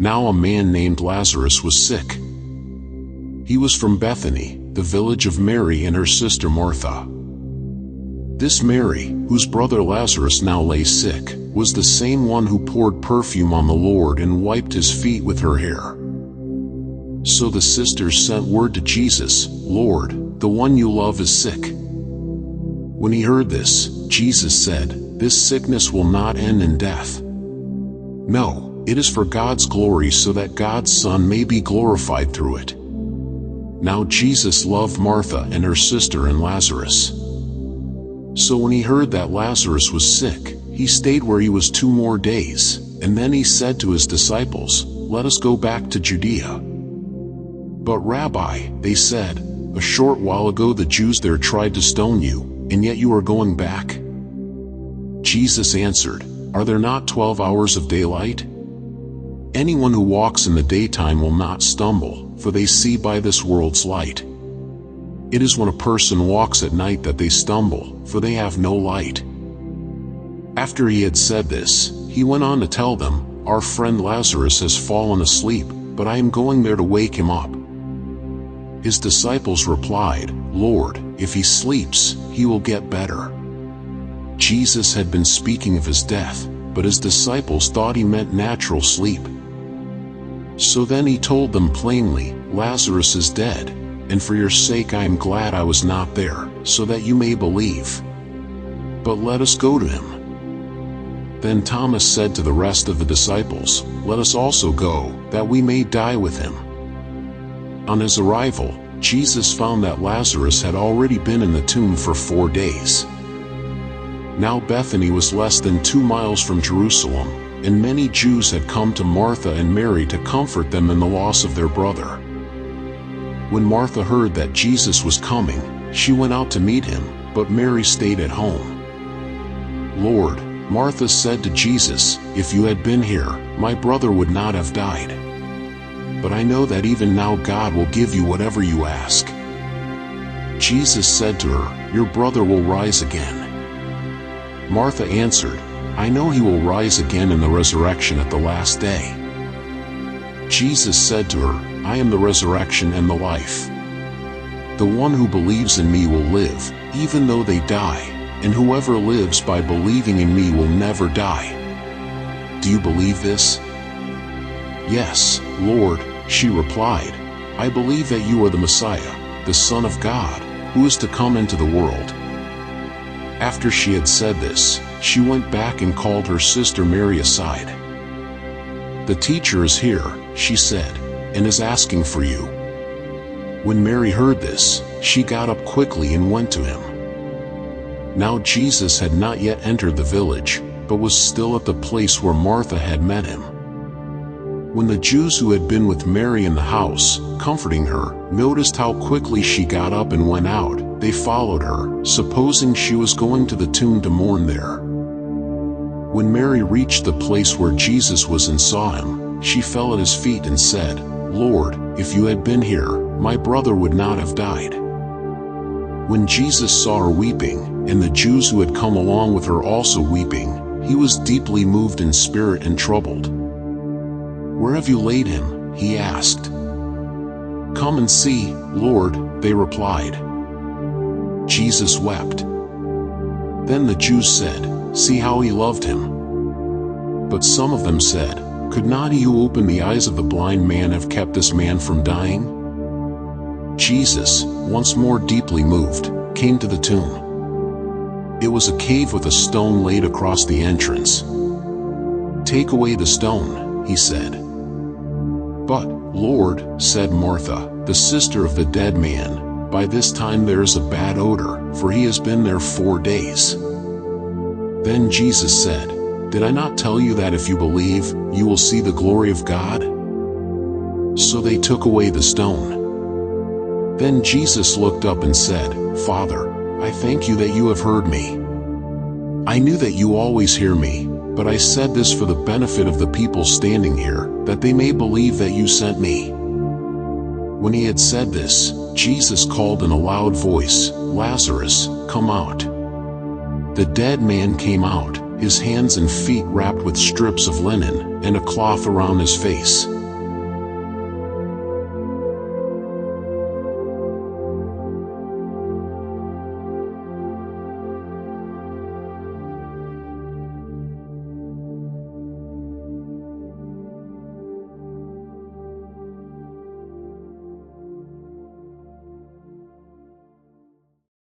Now a man named Lazarus was sick. He was from Bethany, the village of Mary and her sister Martha. This Mary, whose brother Lazarus now lay sick, was the same one who poured perfume on the Lord and wiped his feet with her hair. So the sisters sent word to Jesus, "Lord, the one you love is sick." When he heard this, Jesus said, "This sickness will not end in death. No, it is for God's glory, so that God's Son may be glorified through it." Now Jesus loved Martha and her sister and Lazarus. So when he heard that Lazarus was sick, he stayed where he was 2 more days, and then he said to his disciples, "Let us go back to Judea." "But Rabbi," they said, "a short while ago the Jews there tried to stone you, and yet you are going back?" Jesus answered, "Are there not 12 hours of daylight? Anyone who walks in the daytime will not stumble, for they see by this world's light. It is when a person walks at night that they stumble, for they have no light." After he had said this, he went on to tell them, "Our friend Lazarus has fallen asleep, but I am going there to wake him up." His disciples replied, "Lord, if he sleeps, he will get better." Jesus had been speaking of his death, but his disciples thought he meant natural sleep. So then he told them plainly, "Lazarus is dead, and for your sake I am glad I was not there, so that you may believe. But let us go to him." Then Thomas said to the rest of the disciples, "Let us also go, that we may die with him." On his arrival, Jesus found that Lazarus had already been in the tomb for 4 days. Now Bethany was less than 2 miles from Jerusalem, and many Jews had come to Martha and Mary to comfort them in the loss of their brother. When Martha heard that Jesus was coming, she went out to meet him, but Mary stayed at home. "Lord," Martha said to Jesus, "if you had been here, my brother would not have died. But I know that even now God will give you whatever you ask." Jesus said to her, "Your brother will rise again." Martha answered, "I know he will rise again in the resurrection at the last day." Jesus said to her, "I am the resurrection and the life. The one who believes in me will live, even though they die, and whoever lives by believing in me will never die. Do you believe this?" "Yes, Lord," she replied, "I believe that you are the Messiah, the Son of God, who is to come into the world." After she had said this, she went back and called her sister Mary aside. "The teacher is here," she said, "and is asking for you." When Mary heard this, she got up quickly and went to him. Now Jesus had not yet entered the village, but was still at the place where Martha had met him. When the Jews who had been with Mary in the house, comforting her, noticed how quickly she got up and went out, they followed her, supposing she was going to the tomb to mourn there. When Mary reached the place where Jesus was and saw him, she fell at his feet and said, "Lord, if you had been here, my brother would not have died." When Jesus saw her weeping, and the Jews who had come along with her also weeping, he was deeply moved in spirit and troubled. "Where have you laid him?" he asked. "Come and see, Lord," they replied. Jesus wept. Then the Jews said, "See how he loved him." But some of them said, "Could not he who opened the eyes of the blind man have kept this man from dying?" Jesus, once more deeply moved, came to the tomb. It was a cave with a stone laid across the entrance. "Take away the stone," he said. "But, Lord," said Martha, the sister of the dead man, "by this time there is a bad odor, for he has been there 4 days." Then Jesus said, "Did I not tell you that if you believe, you will see the glory of God?" So they took away the stone. Then Jesus looked up and said, "Father, I thank you that you have heard me. I knew that you always hear me, but I said this for the benefit of the people standing here, that they may believe that you sent me." When he had said this, Jesus called in a loud voice, "Lazarus, come out." The dead man came out, his hands and feet wrapped with strips of linen, and a cloth around his face.